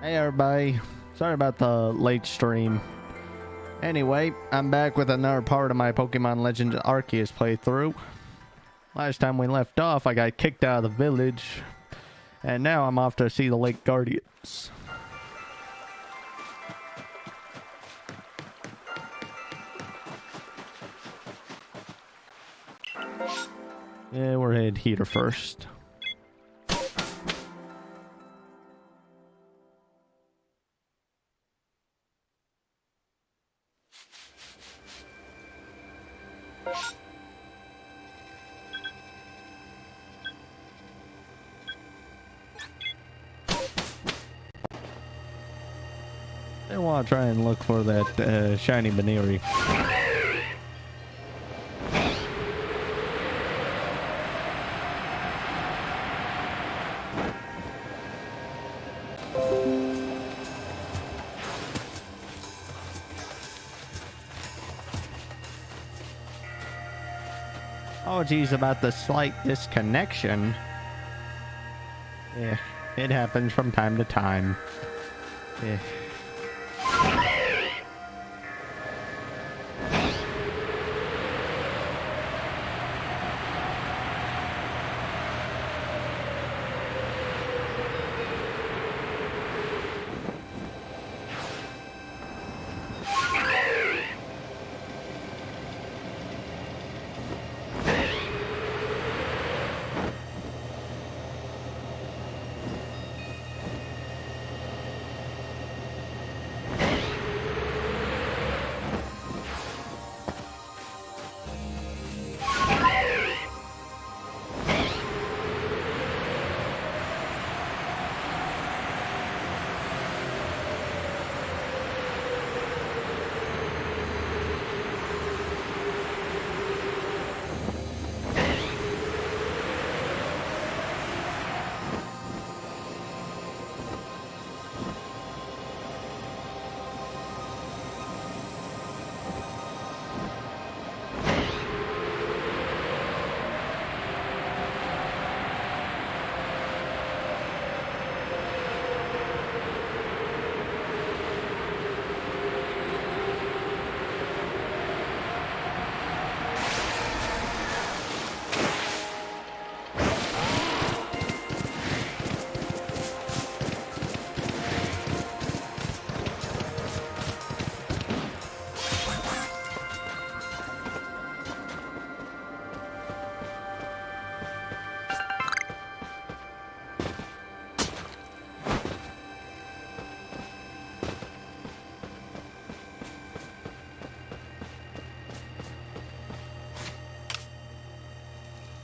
Hey everybody, sorry about the late stream. Anyway, I'm back with another part of my Pokemon Legends Arceus playthrough. Last time we left off, I got kicked out of the village, and now I'm off to see the Lake Guardians. Yeah, we're headed here first. I want to try and look for that shiny Baneri. Apologies about the slight disconnection. Yeah, it happens from time to time. Yeah.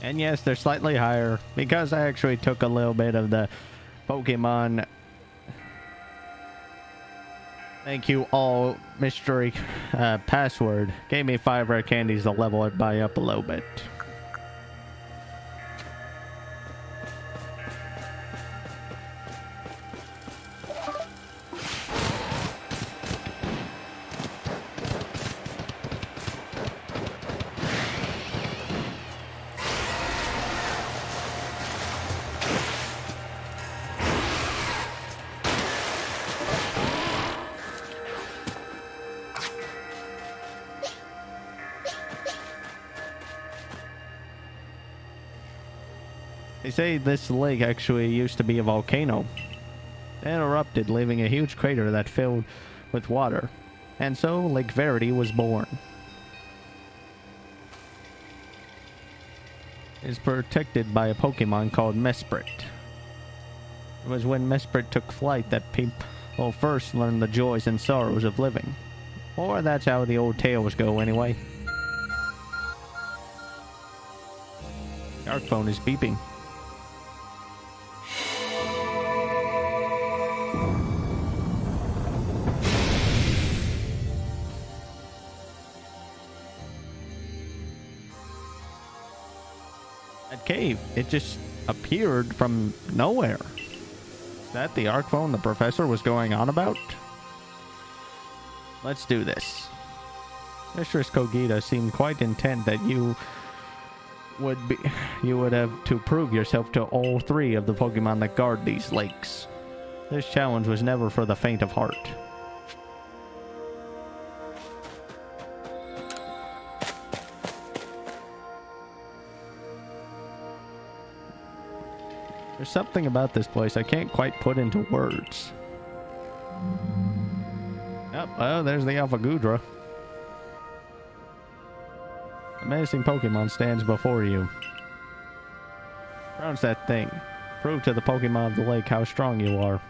And yes, they're slightly higher because I actually took a little bit of the Pokemon thank you all mystery password. Gave me 5 rare candies to level it by up a little bit. They say this lake actually used to be a volcano. It erupted, leaving a huge crater that filled with water. And so Lake Verity was born. It is protected by a Pokemon called Mesprit. It was when Mesprit took flight that people first learned the joys and sorrows of living. Or that's how the old tales go anyway. Our phone is beeping. That cave, it just appeared from nowhere. Is that the Arc phone the professor was going on about? Let's do this. Mistress Kogita seemed quite intent that you would have to prove yourself to all 3 of the Pokemon that guard these lakes. This challenge was never for the faint of heart. There's something about this place I can't quite put into words. Yep, oh, there's the Alpha Gudra. Amazing Pokemon stands before you. Pronounce that thing. Prove to the Pokemon of the lake how strong you are.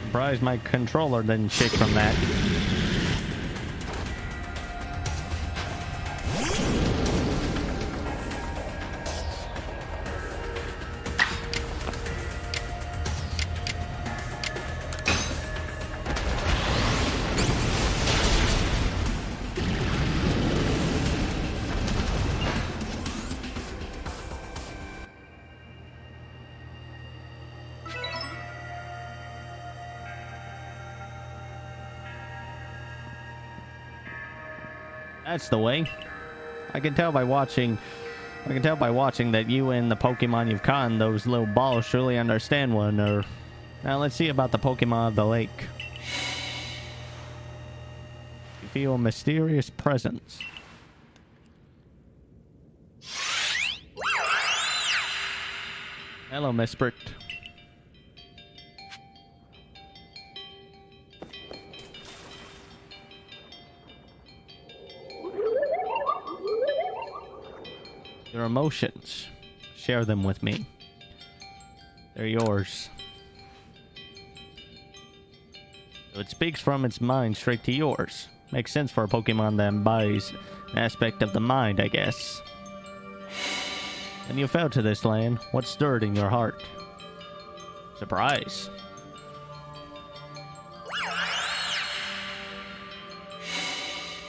Surprised my controller didn't shake from that. That's the way. I can tell by watching that you and the Pokemon you've caught, those little balls, surely understand one another. Now let's see about the Pokemon of the lake. You feel a mysterious presence. Hello, Mesprit. Your emotions. Share them with me. They're yours. So it speaks from its mind straight to yours. Makes sense for a Pokemon that embodies an aspect of the mind, I guess. When you fell to this land, what stirred in your heart? Surprise.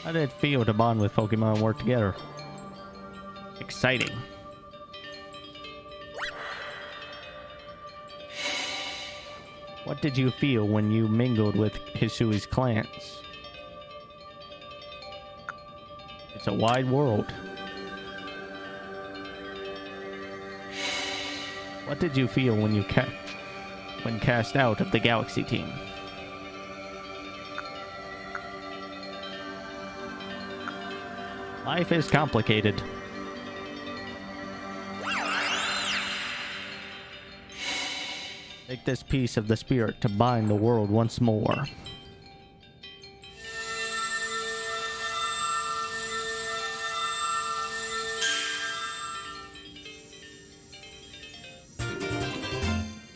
How did it feel to bond with Pokemon and work together? Exciting. What did you feel when you mingled with Hisui's clans? It's a wide world. What did you feel when you cast out of the Galaxy team? Life is complicated. Take this piece of the spirit to bind the world once more.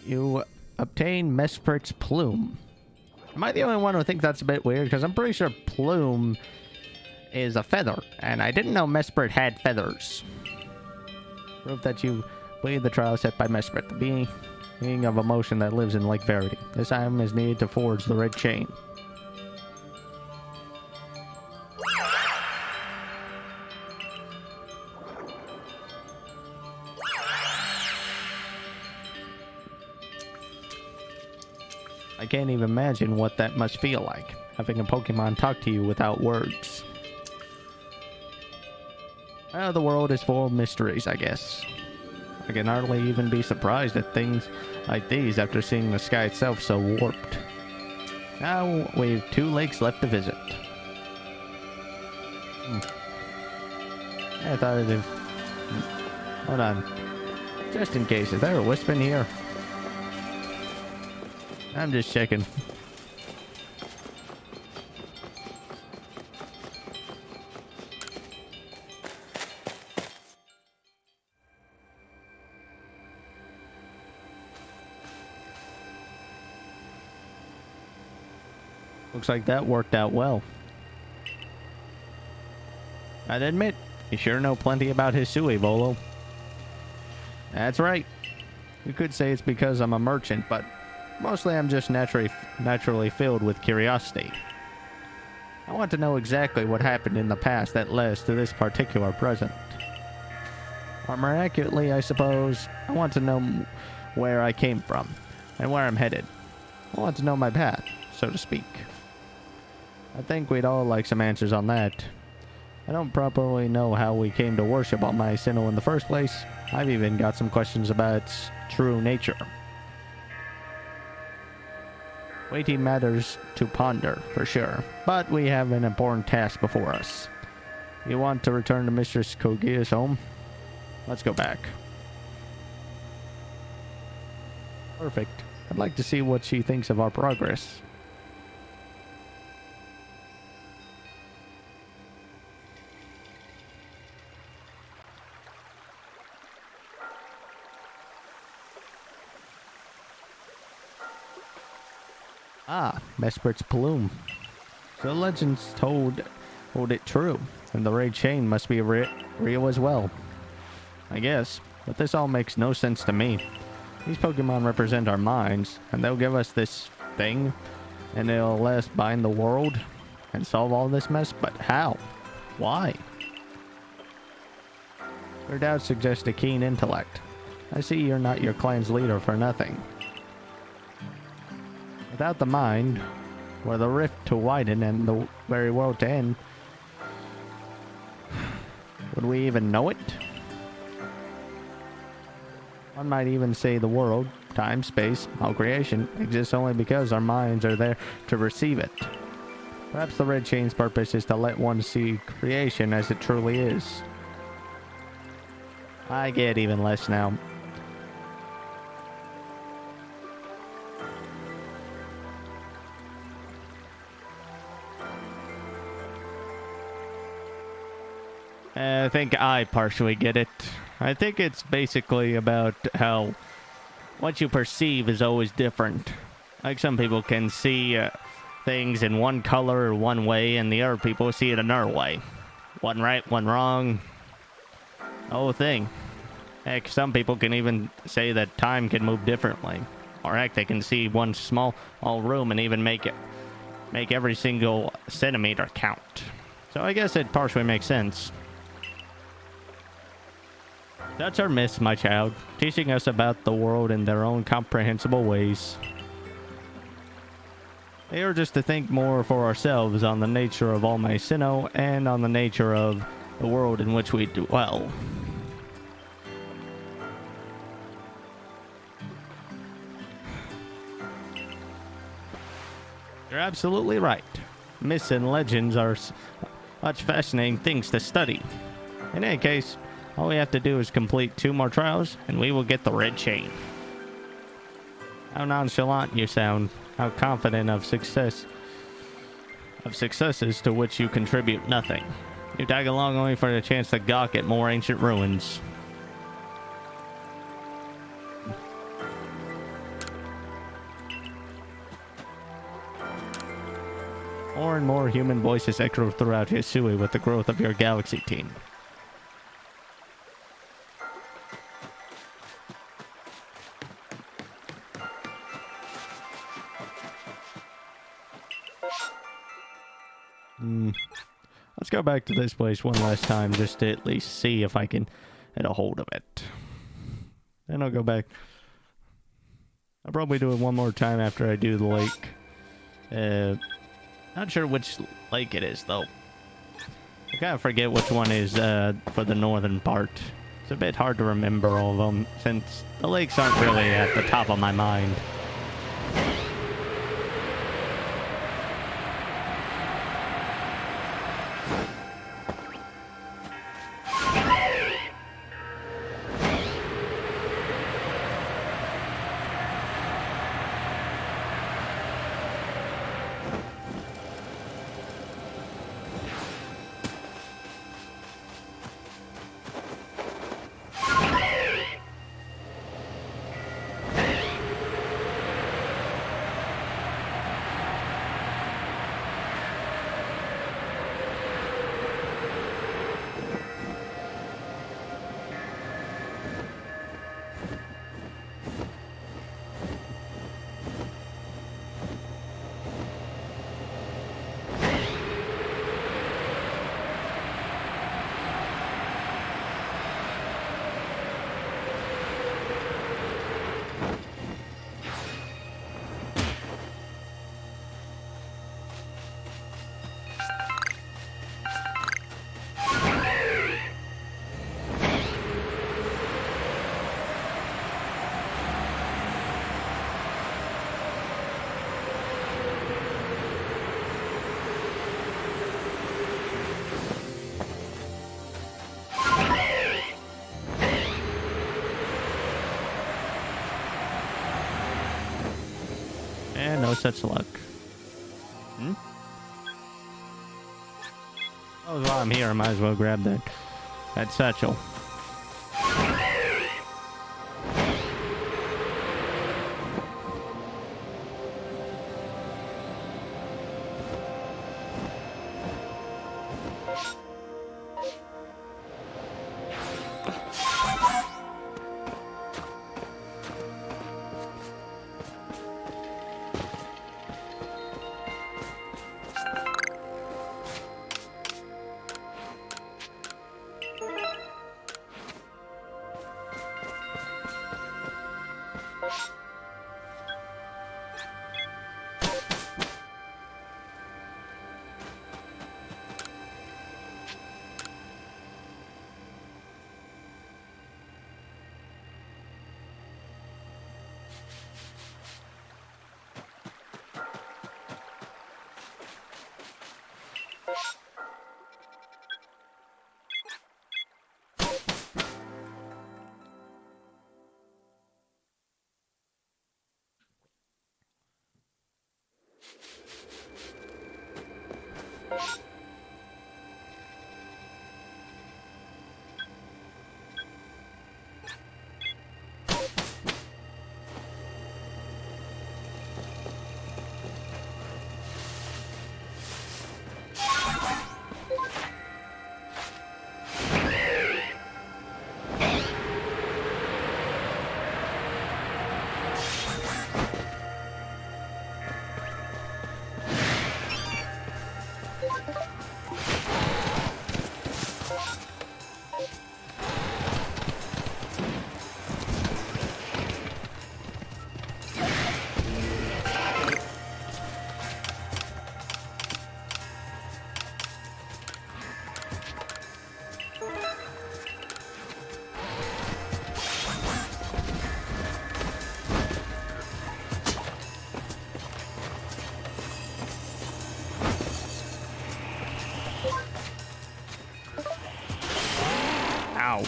You obtain Mesprit's plume. Am I the only one who thinks that's a bit weird? Because I'm pretty sure plume is a feather, and I didn't know Mesprit had feathers. Prove that you believe the trial set by Mesprit, the being of emotion that lives in Lake Verity. This item is needed to forge the red chain. I can't even imagine what that must feel like, having a Pokemon talk to you without words. Well, the world is full of mysteries, I guess. I can hardly even be surprised at things like these after seeing the sky itself so warped. Now we've 2 lakes left to visit. I thought it'd... Hold on. Just in case, is there a wisp in here? I'm just checking. Looks like that worked out well. I'd admit, you sure know plenty about Hisui, Volo. That's right. You could say it's because I'm a merchant, but mostly I'm just naturally filled with curiosity. I want to know exactly what happened in the past that led us to this particular present. Or more accurately, I suppose, I want to know where I came from and where I'm headed. I want to know my path, so to speak. I think we'd all like some answers on that. I don't properly know how we came to worship all my Sinnoh in the first place. I've even got some questions about its true nature. Weighty matters to ponder, for sure. But we have an important task before us. You want to return to Mistress Kogia's home? Let's go back. Perfect. I'd like to see what she thinks of our progress. Ah, Mespert's plume. So the legends hold it true, and the raid chain must be real as well. I guess, but this all makes no sense to me. These Pokemon represent our minds, and they'll give us this thing, and it'll let us bind the world and solve all this mess, but how? Why? Your doubts suggest a keen intellect. I see you're not your clan's leader for nothing. Without the mind, were the rift to widen and the very world to end, would we even know it? One might even say the world, time, space, all creation, exists only because our minds are there to receive it. Perhaps the Red Chain's purpose is to let one see creation as it truly is. I get even less now. I think I partially get it. I think it's basically about how what you perceive is always different. Like some people can see things in one color or one way, and the other people see it another way. One right, one wrong. The whole thing. Heck, some people can even say that time can move differently. Or heck, they can see one small room and even make every single centimeter count. So I guess it partially makes sense. That's our miss, my child, teaching us about the world in their own comprehensible ways. They urge us to think more for ourselves on the nature of all my Sinnoh and on the nature of the world in which we dwell. You're absolutely right. Myths and legends are such fascinating things to study. In any case, all we have to do is complete 2 more trials, and we will get the red chain. How nonchalant you sound. How confident of successes to which you contribute nothing. You tag along only for the chance to gawk at more ancient ruins. More and more human voices echo throughout Hisui with the growth of your galaxy team. Let's go back to this place one last time just to at least see if I can get a hold of it. Then I'll go back. I'll probably do it one more time after I do the lake. Not sure which lake it is, though. I kind of forget which one is for the northern part. It's a bit hard to remember all of them, since the lakes aren't really at the top of my mind. no such luck. Hmm? Oh, while I'm here, I might as well grab that satchel. Ow.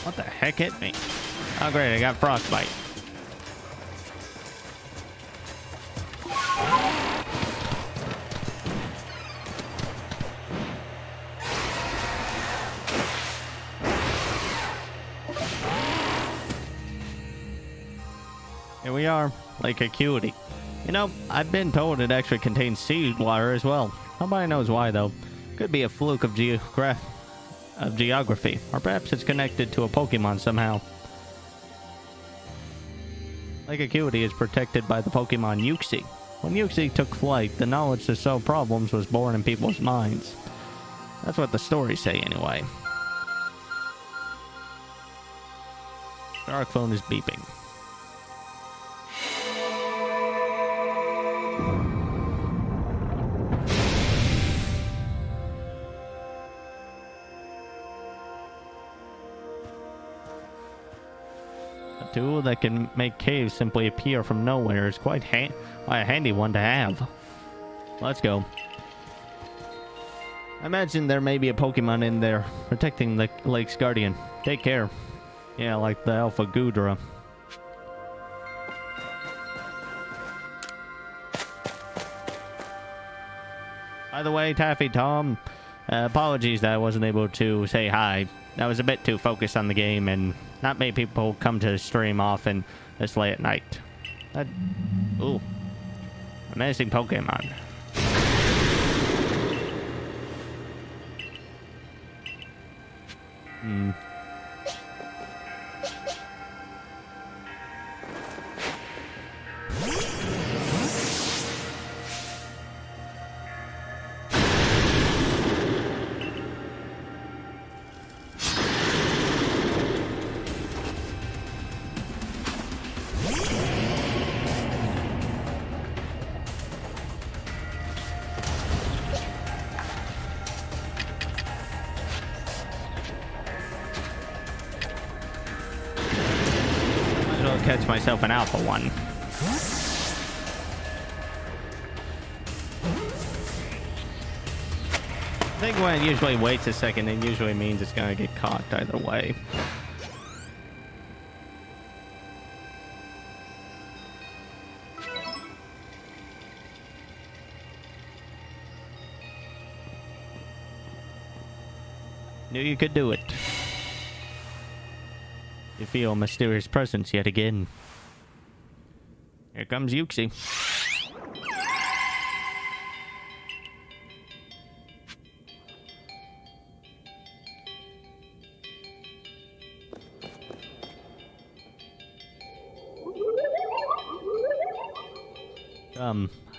What the heck hit me? Oh great, I got frostbite. Here we are, Lake Acuity. You know, I've been told it actually contains seawater as well. Nobody knows why though. Could be a fluke of geography, or perhaps it's connected to a Pokemon somehow. Lake Acuity is protected by the Pokemon Uxie. When Uxie took flight, the knowledge to solve problems was born in people's minds. That's what the stories say anyway. Dark phone is beeping. A tool that can make caves simply appear from nowhere is quite a handy one to have. Let's go. I imagine there may be a Pokemon in there protecting the lake's guardian. Take care. Yeah, like the Alpha Gudra. By the way, Taffy Tom, apologies that I wasn't able to say hi. I was a bit too focused on the game, and not many people come to the stream often this late at night. Ooh. Amazing Pokemon. Catch myself an alpha one. I think when it usually waits a second, it usually means it's gonna get caught either way. Knew you could do it. You feel a mysterious presence yet again. Here comes Yuxi.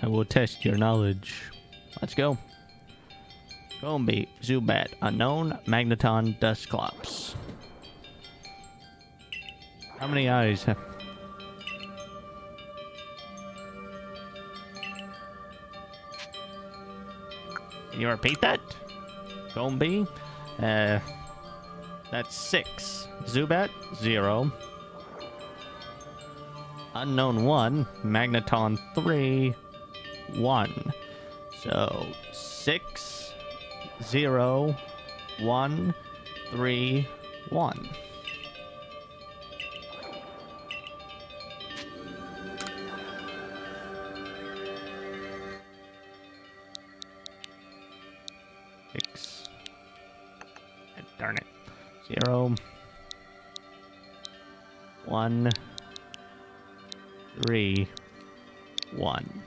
I will test your knowledge. Let's go. Gombe, Zubat, Unknown, Magneton, Dusclops. How many eyes have... Can you repeat that? Gombe, that's 6. Zubat, 0. Unknown 1, Magneton 3, 1. So 6, 0, 1, 3, 1. Darn it. 0, 1, 3, 1.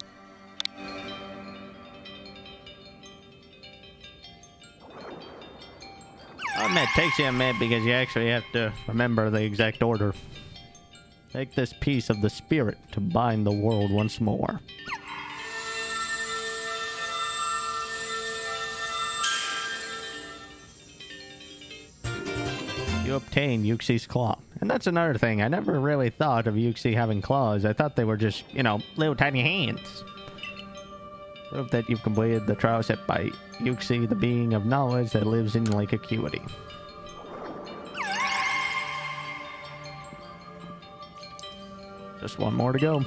I'll admit, it takes you a minute because you actually have to remember the exact order. Take this piece of the spirit to bind the world once more. You obtain Yuxi's claw. And that's another thing. I never really thought of Yuxi having claws. I thought they were just, you know, little tiny hands. Prove that you've completed the trial set by Yuxi, the being of knowledge that lives in Lake Acuity. Just one more to go.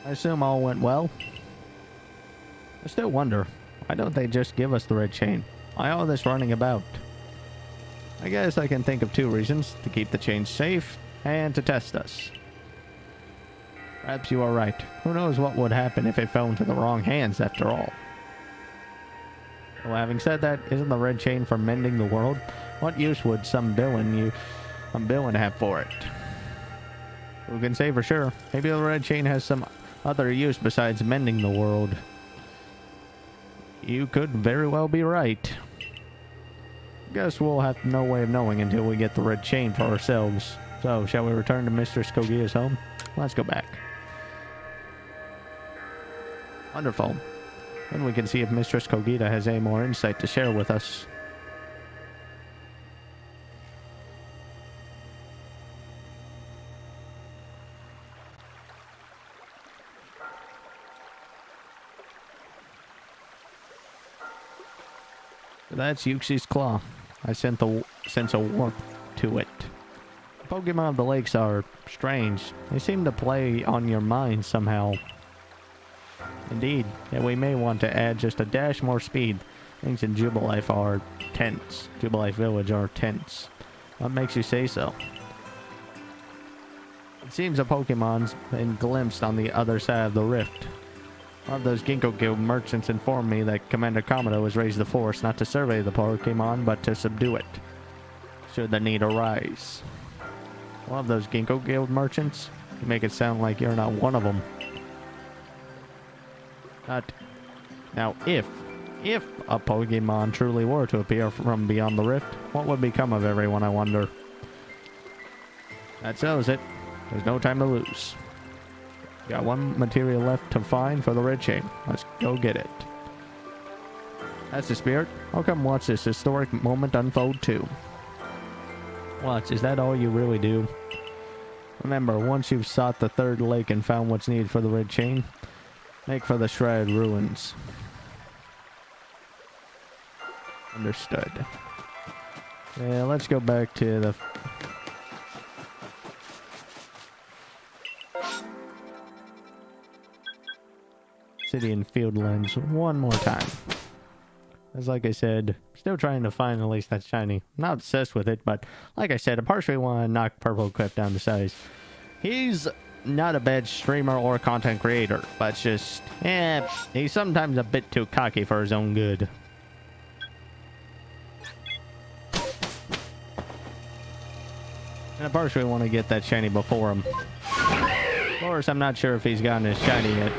I assume all went well. I still wonder, why don't they just give us the red chain? Why all this running about? I guess I can think of 2 reasons: to keep the chain safe and to test us. Perhaps you are right. Who knows what would happen if it fell into the wrong hands after all. Well, having said that, isn't the red chain for mending the world? What use would some villain have for it? Who can say for sure? Maybe the red chain has some other use besides mending the world. You could very well be right. Guess we'll have no way of knowing until we get the red chain for ourselves. So, shall we return to Mistress Kogita's home? Let's go back. Wonderful. Then we can see if Mistress Kogita has any more insight to share with us. That's Yuxi's claw. I sense a warmth to it. The Pokemon of the lakes are strange. They seem to play on your mind somehow. Indeed, yet we may want to add just a dash more speed. Things in Jubilife are tense. Jubilife Village are tense. What makes you say so? It seems a Pokemon's been glimpsed on the other side of the rift. One of those Ginkgo Guild merchants informed me that Commander Komodo has raised the force not to survey the Pokemon, but to subdue it, should the need arise. One of those Ginkgo Guild merchants? You make it sound like you're not one of them. Now, if a Pokemon truly were to appear from beyond the rift, what would become of everyone, I wonder? That settles it. There's no time to lose. Got one material left to find for the red chain. Let's go get it. That's the spirit. I'll come watch this historic moment unfold too. Watch, is that all you really do? Remember, once you've sought the third lake and found what's needed for the red chain, make for the shrouded ruins. Understood. Yeah, let's go back to the... City and Fieldlands one more time. As like I said, still trying to find at least that shiny. Not obsessed with it, but like I said, I partially want to knock Purple Clip down to size. He's not a bad streamer or content creator, but just, he's sometimes a bit too cocky for his own good. And I partially want to get that shiny before him. Of course, I'm not sure if he's gotten his shiny yet.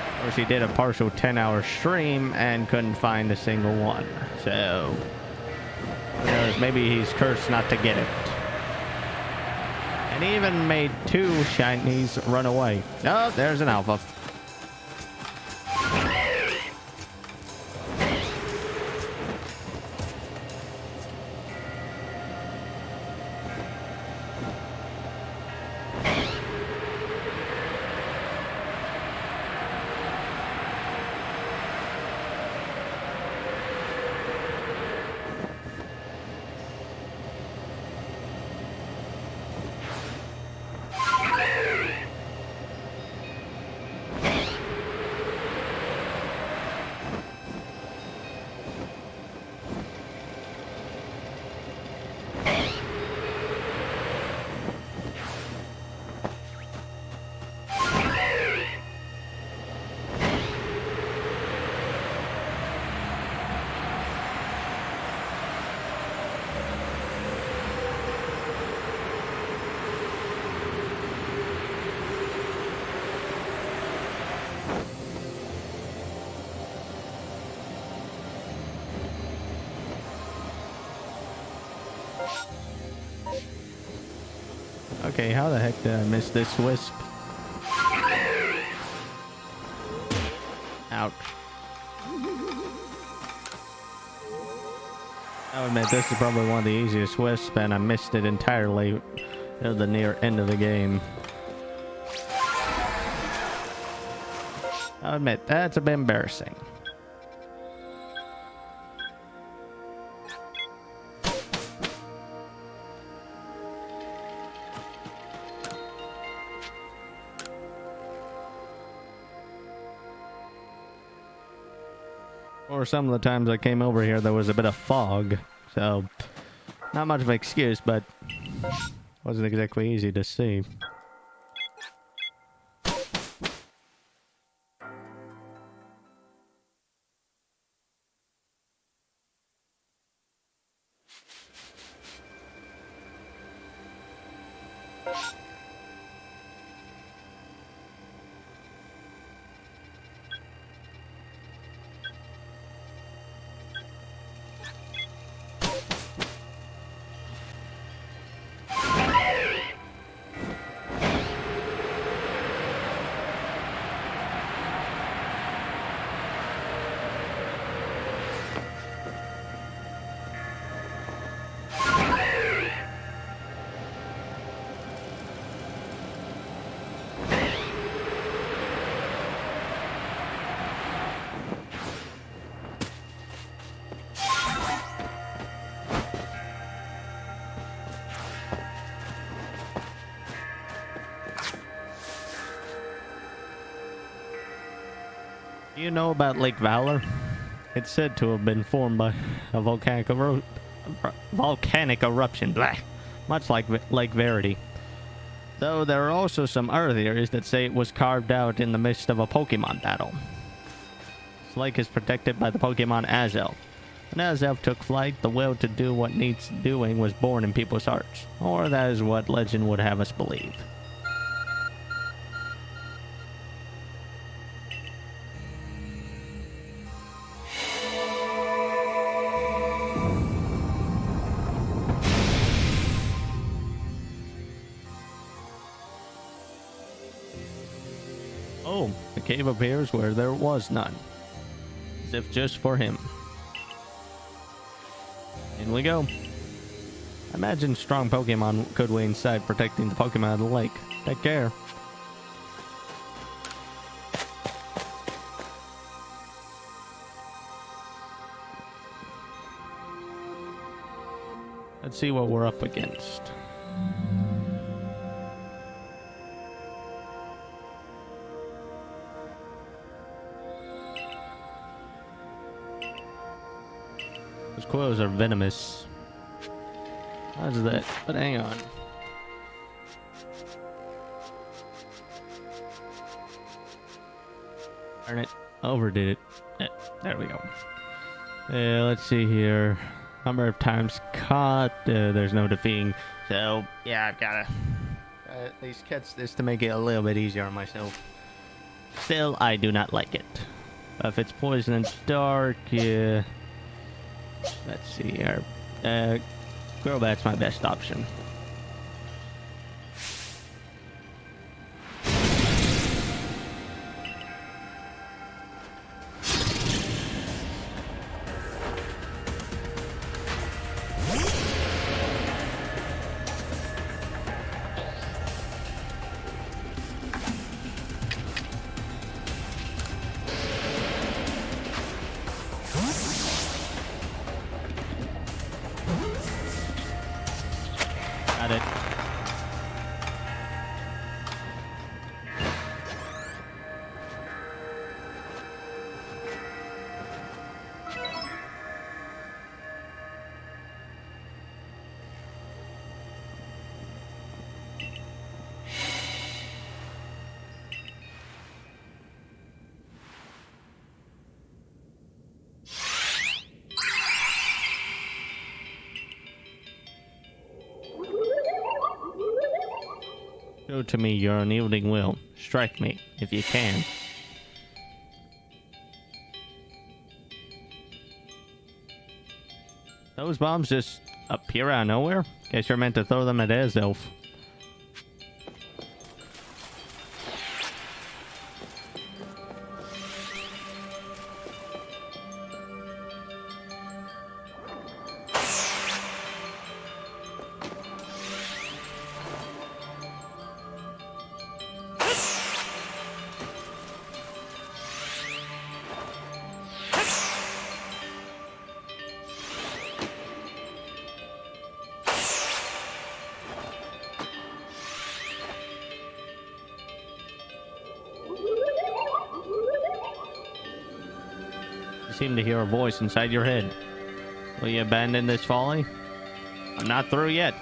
Of course, he did a partial 10-hour stream and couldn't find a single one. So, who knows, maybe he's cursed not to get it. And he even made 2 shinies run away. Oh, there's an alpha. Okay, how the heck did I miss this wisp? Ouch. I would admit this is probably one of the easiest wisps, and I missed it entirely at the near end of the game. I'll admit, that's a bit embarrassing. Or some of the times I came over here, there was a bit of fog, so not much of an excuse, but wasn't exactly easy to see. Do you know about Lake Valor? It's said to have been formed by a volcanic eruption, blah, much like Lake Verity. Though there are also some other theories that say it was carved out in the midst of a Pokemon battle. This lake is protected by the Pokemon Azelf. When Azelf took flight, the will to do what needs doing was born in people's hearts. Or that is what legend would have us believe. Oh, the cave appears where there was none. As if just for him. In we go. Imagine strong Pokemon could we inside protecting the Pokemon of the lake. Take care. Let's see what we're up against. Those coils are venomous. How's that? But hang on. Darn it. Overdid it. There we go. Let's see here. Number of times caught. There's no defeating. So, yeah, I've gotta at least catch this to make it a little bit easier on myself. Still, I do not like it. If it's poison and dark, yeah. Let's see here. Crobat's my best option. Got it. Show to me your unyielding will. Strike me, if you can. Those bombs just appear out of nowhere? Guess you're meant to throw them at Azelf. Seem to hear a voice inside your head. Will you abandon this folly? I'm not through yet.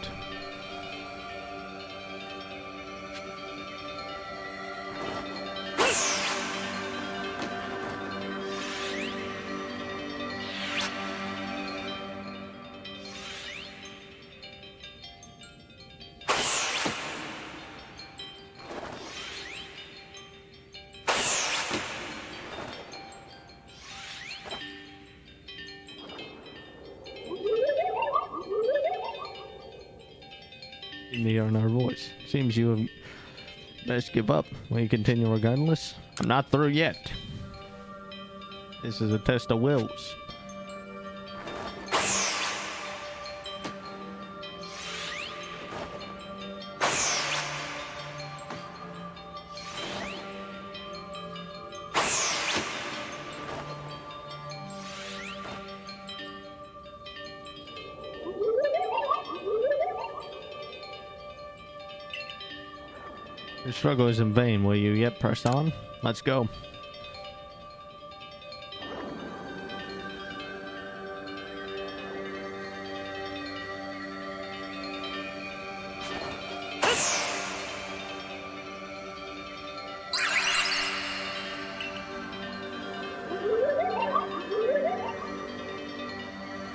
The in our voice. Seems you have best give up. Will you continue regardless? I'm not through yet. This is a test of wills. Your struggle is in vain. Will you yet press on? Let's go.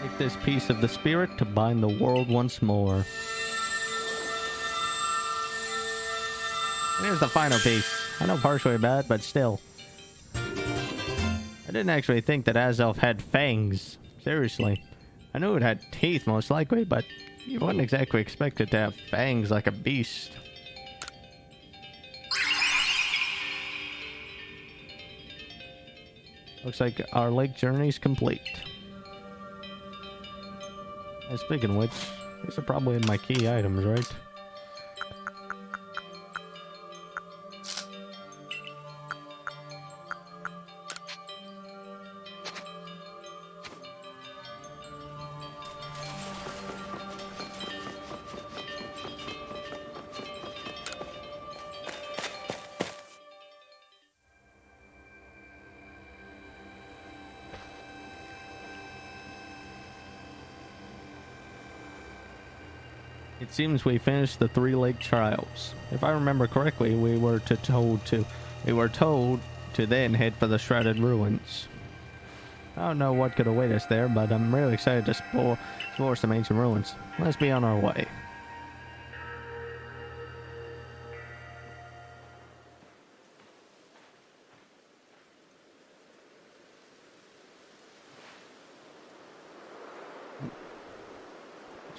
Take this piece of the spirit to bind the world once more. Here's the final piece. I know partially bad, but still. I didn't actually think that Azelf had fangs. Seriously. I knew it had teeth most likely, but you wouldn't exactly expect it to have fangs like a beast. Looks like our lake journey's complete. And speaking of which, these are probably in my key items, right? It seems we finished the 3 lake trials. If I remember correctly, we were told to then head for the Shrouded Ruins. I don't know what could await us there, but I'm really excited to explore some ancient ruins. Let's be on our way.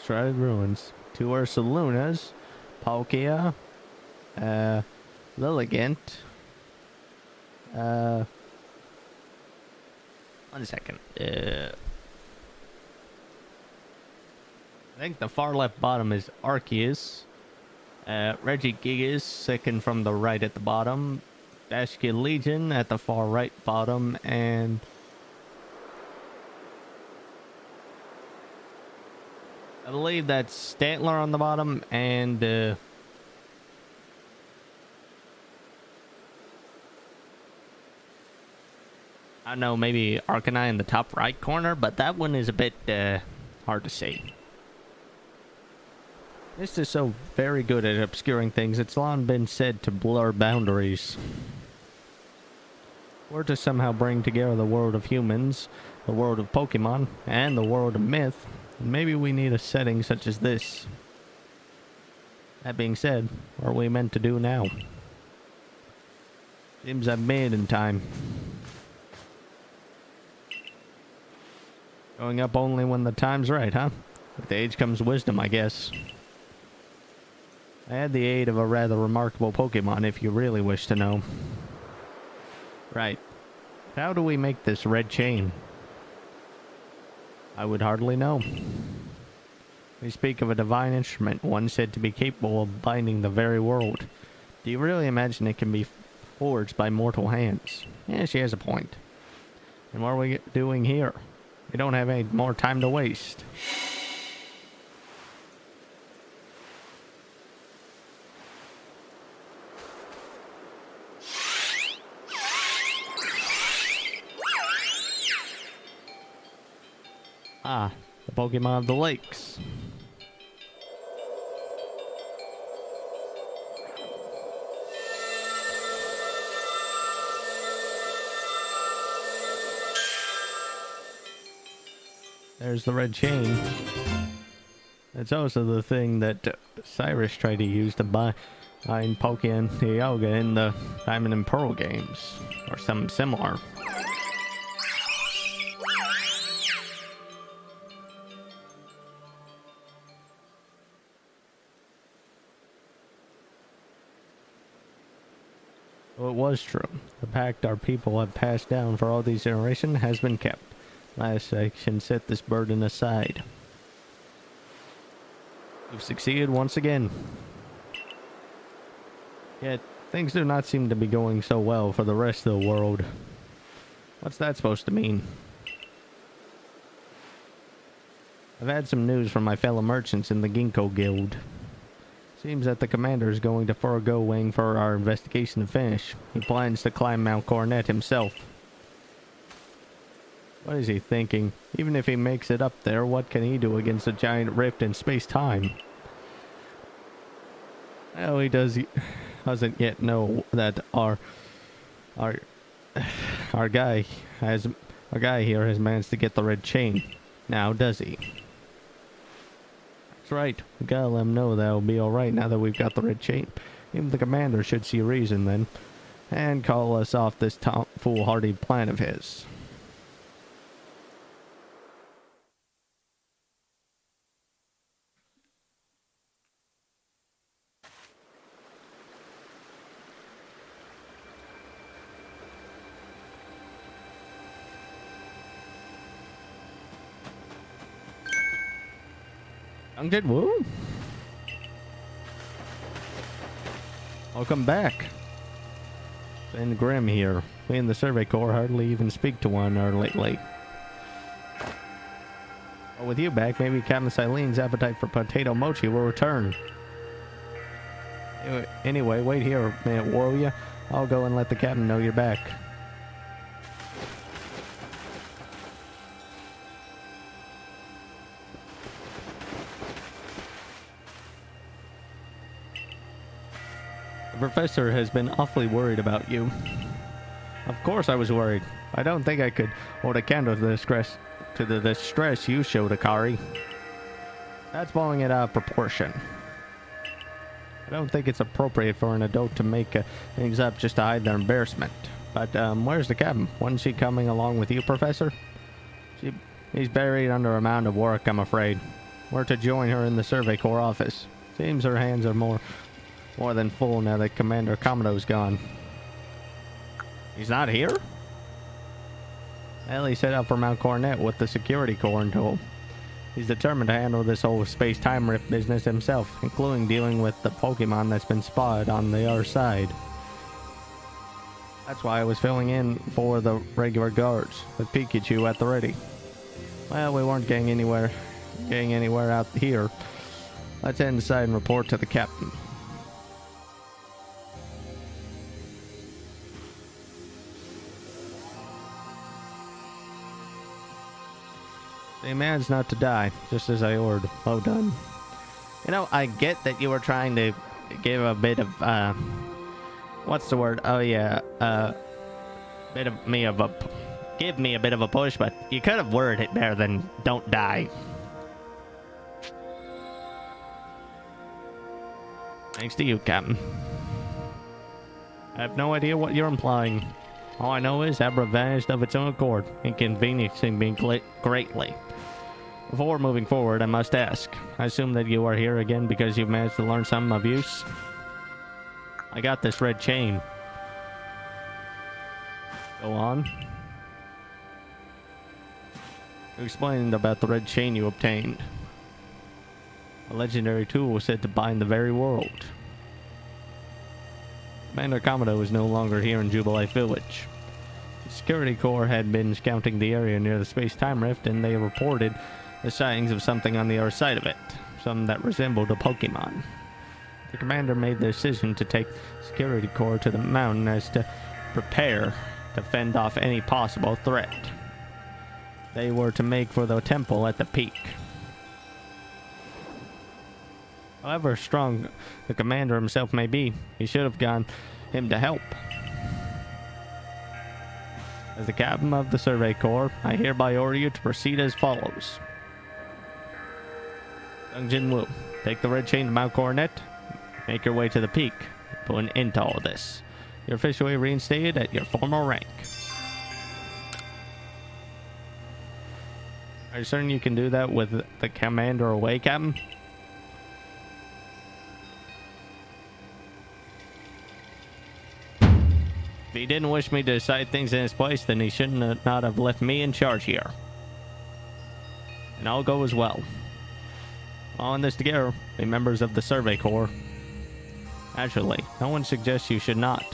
Shrouded Ruins. 2 Ursalunas, Palkia, Lilligant. One second. I think the far left bottom is Arceus. Regigigas, second from the right at the bottom. Bashkia Legion at the far right bottom, and I believe that's Stantler on the bottom, and I don't know, maybe Arcanine in the top right corner, but that one is a bit hard to see. This is so very good at obscuring things. It's long been said to blur boundaries. Or to somehow bring together the world of humans, the world of Pokemon, and the world of myth. Maybe we need a setting such as this. That being said, what are we meant to do now? Seems I've made in time. Going up only when the time's right, huh? With age comes wisdom, I guess. I had the aid of a rather remarkable Pokemon, if you really wish to know. Right. How do we make this red chain? I would hardly know. We speak of a divine instrument, one said to be capable of binding the very world. Do you really imagine it can be forged by mortal hands? Yeah, she has a point. And what are we doing here? We don't have any more time to waste. Ah, the Pokemon of the lakes. There's the red chain. That's also the thing that Cyrus tried to use to bind Pokemon Yoga in the Diamond and Pearl games, or something similar. Well, it was true. The pact our people have passed down for all these generations has been kept. Last I can set this burden aside. We've succeeded once again. Yet, things do not seem to be going so well for the rest of the world. What's that supposed to mean? I've had some news from my fellow merchants in the Ginkgo Guild. Seems that the commander is going to forego waiting for our investigation to finish. He plans to climb Mount Coronet himself. What is he thinking? Even if he makes it up there, what can he do against a giant rift in space-time? Well, he doesn't yet know that our guy here has managed to get the red chain. Now, does he? That's right. We gotta let him know that'll be alright now that we've got the red chain. Even the commander should see reason then, and call us off this foolhardy plan of his. Did woo? Welcome back. Ben Grimm here. We in the Survey Corps hardly even speak to one another lately. Well, with you back, maybe Captain Silene's appetite for potato mochi will return. Anyway, wait here a minute, will ya? I'll go and let the captain know you're back. professor has been awfully worried about you. Of course I was worried. I don't think I could hold a candle to the distress you showed, Akari. That's blowing it out of proportion. I don't think it's appropriate for an adult to make things up just to hide their embarrassment. But where's the captain? Wasn't she coming along with you, Professor? He's buried under a mound of work, I'm afraid. We're to join her in the Survey Corps office. Seems her hands are more than full now that Commander Komodo's gone. He's not here? Well, he set out for Mount Coronet with the security corps and told. He's determined to handle this whole space-time rift business himself, including dealing with the Pokemon that's been spotted on the other side. That's why I was filling in for the regular guards, with Pikachu at the ready. Well, we weren't getting anywhere out here. Let's head inside and report to the captain. The man's not to die, just as I ordered. Well done. You know, I get that you were trying to give a bit of, what's the word? Oh yeah, give me a bit of a push, but you could have worded it better than don't die. Thanks to you, Captain. I have no idea what you're implying. All I know is Abra vanished of its own accord, inconveniencing me greatly. Before moving forward, I must ask. I assume that you are here again because you've managed to learn something of use? I got this red chain. Go on. You explained about the red chain you obtained. A legendary tool was said to bind the very world. Commander Komodo is no longer here in Jubilee Village. The security corps had been scouting the area near the space-time rift, and they reported the sightings of something on the other side of it, something that resembled a Pokemon. The commander made the decision to take the security corps to the mountain as to prepare to fend off any possible threat. They were to make for the temple at the peak. However strong the commander himself may be, he should have gone him to help. As the captain of the Survey Corps, I hereby order you to proceed as follows. Sung Jin Woo, take the red chain to Mount Coronet, make your way to the peak, put an end to all this. You're officially reinstated at your former rank. Are you certain you can do that with the commander away, Captain? If he didn't wish me to decide things in his place, then he shouldn't not have left me in charge here. And I'll go as well. All in this together, be members of the Survey Corps. Actually, no one suggests you should not.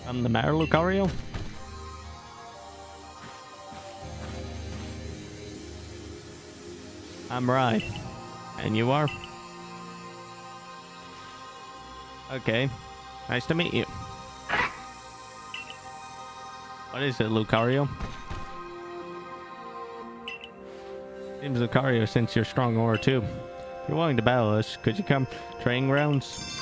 I'm the mayor, Lucario? I'm right. And you are? Okay. Nice to meet you. What is it, Lucario? Seems Lucario since you're strong aura too. If you're willing to battle us, could you come training grounds?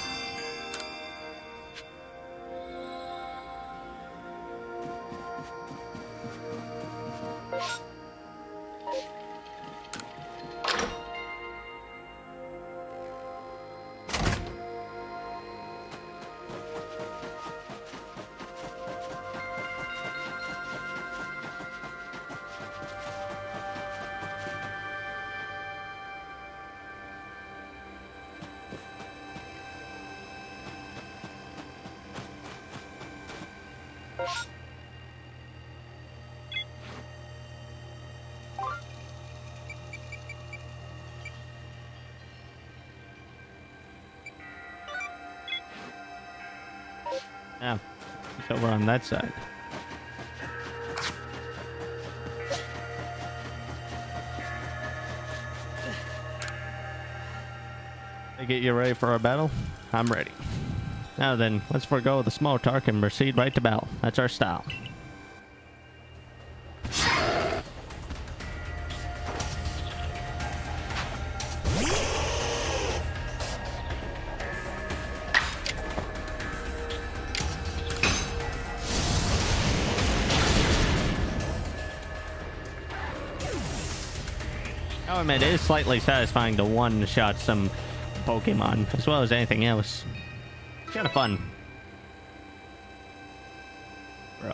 Yeah, it's over on that side. They get you ready for our battle? I'm ready. Now then, let's forego the small talk and proceed right to battle. That's our style. I'll admit, it is slightly satisfying to one-shot some Pokemon, as well as anything else. It's kind of fun. Bro.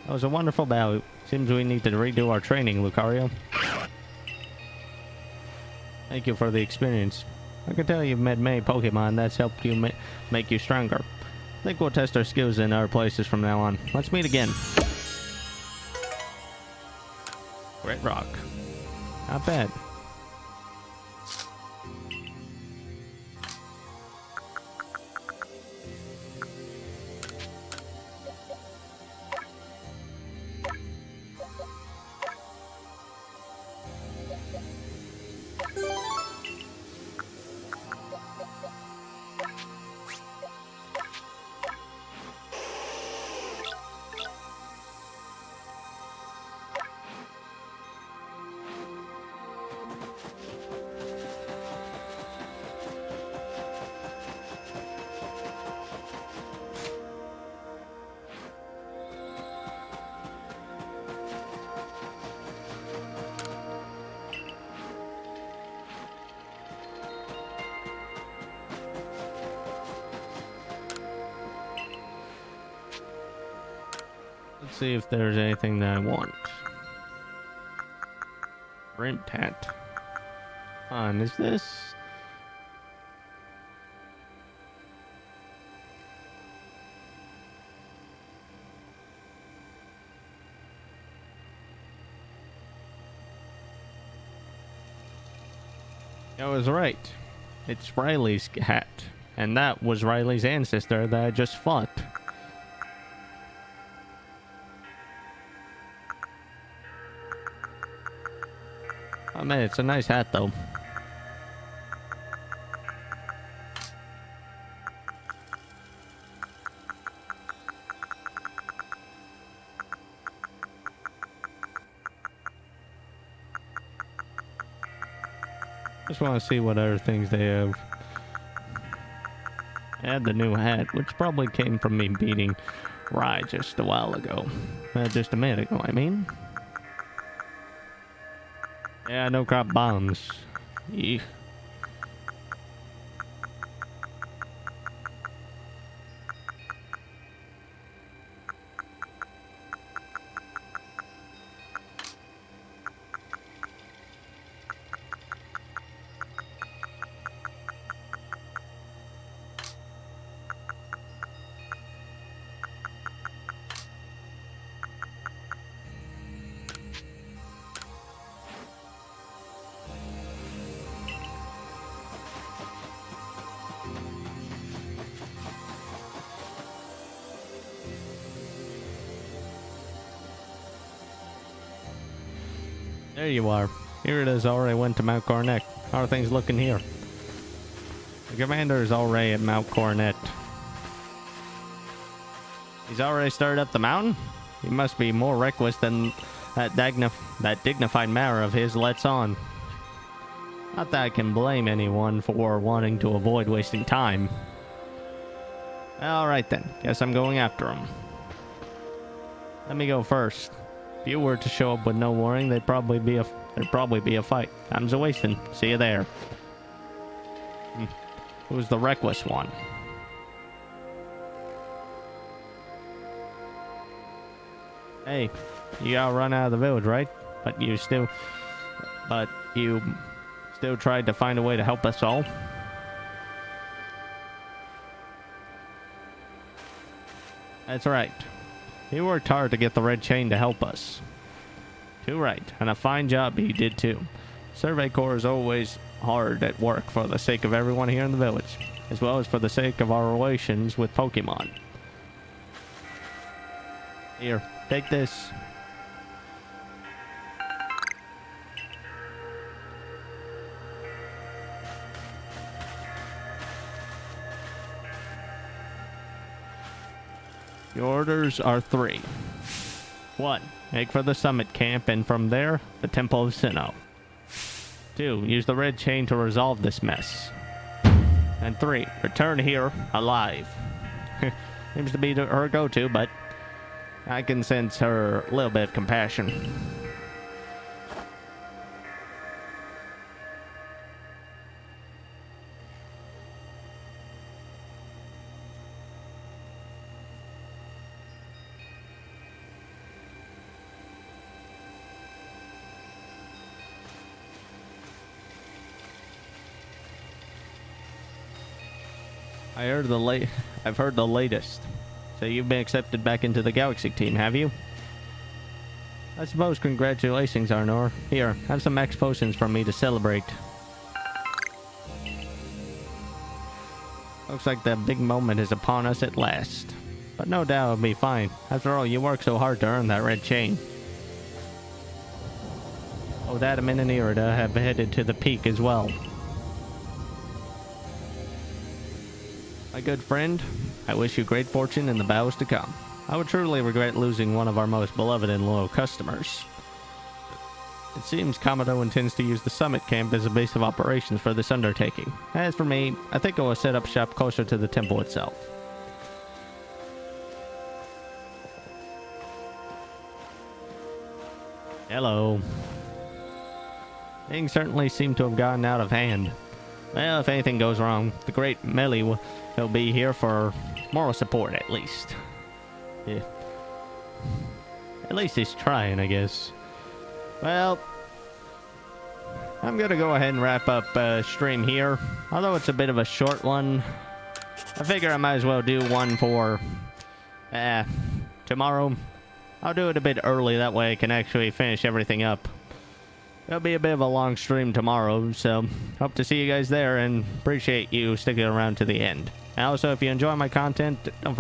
That was a wonderful bout. Seems we need to redo our training, Lucario. Thank you for the experience. I can tell you've met many Pokemon that's helped you make you stronger. I think we'll test our skills in other places from now on. Let's meet again. Red Rock. Not bad. Let's see if there's anything that I want. Rent hat. Is this? I was right. It's Riley's hat. And that was Riley's ancestor that I just fought. Oh man, it's a nice hat though. Just want to see what other things they have. I had the new hat, which probably came from me beating Rye just a while ago. Just a minute ago, I mean. Yeah, no crop bombs. Eek. There you are. Here it is. Already went to Mount Coronet. How are things looking here? The commander is already at Mount Coronet. He's already started up the mountain? He must be more reckless than that dignified manner of his lets on. Not that I can blame anyone for wanting to avoid wasting time. Alright then. Guess I'm going after him. Let me go first. If you were to show up with no warning, there'd probably be a fight. Time's a wasting. See you there. Who's the reckless one? Hey, you gotta run out of the village, right? But you still tried to find a way to help us all. That's right. He worked hard to get the red chain to help us. Too right, and a fine job he did too. Survey Corps is always hard at work for the sake of everyone here in the village, as well as for the sake of our relations with Pokemon. Here, take this. Your orders are 3. 1. Make for the summit camp, and from there, the Temple of Sinnoh. 2. Use the red chain to resolve this mess. And 3. Return here alive. Seems to be her go-to, but I can sense her little bit of compassion. I've heard the latest. So you've been accepted back into the Galaxy team, have you? I suppose congratulations, Arnor. Here, have some max potions from me to celebrate. Looks like the big moment is upon us at last. But no doubt it'll be fine. After all, you worked so hard to earn that red chain. Oh, Adam and Irida have headed to the peak as well. My good friend, I wish you great fortune in the battles to come. I would truly regret losing one of our most beloved and loyal customers. It seems Kamado intends to use the summit camp as a base of operations for this undertaking. As for me, I think I will set up shop closer to the temple itself. Hello. Things certainly seem to have gotten out of hand. Well, if anything goes wrong, the great Melee will be here for moral support, at least. Yeah. At least he's trying, I guess. Well, I'm gonna go ahead and wrap up stream here. Although it's a bit of a short one, I figure I might as well do one for tomorrow. I'll do it a bit early, that way I can actually finish everything up. It'll be a bit of a long stream tomorrow, so hope to see you guys there and appreciate you sticking around to the end. And also, if you enjoy my content, don't forget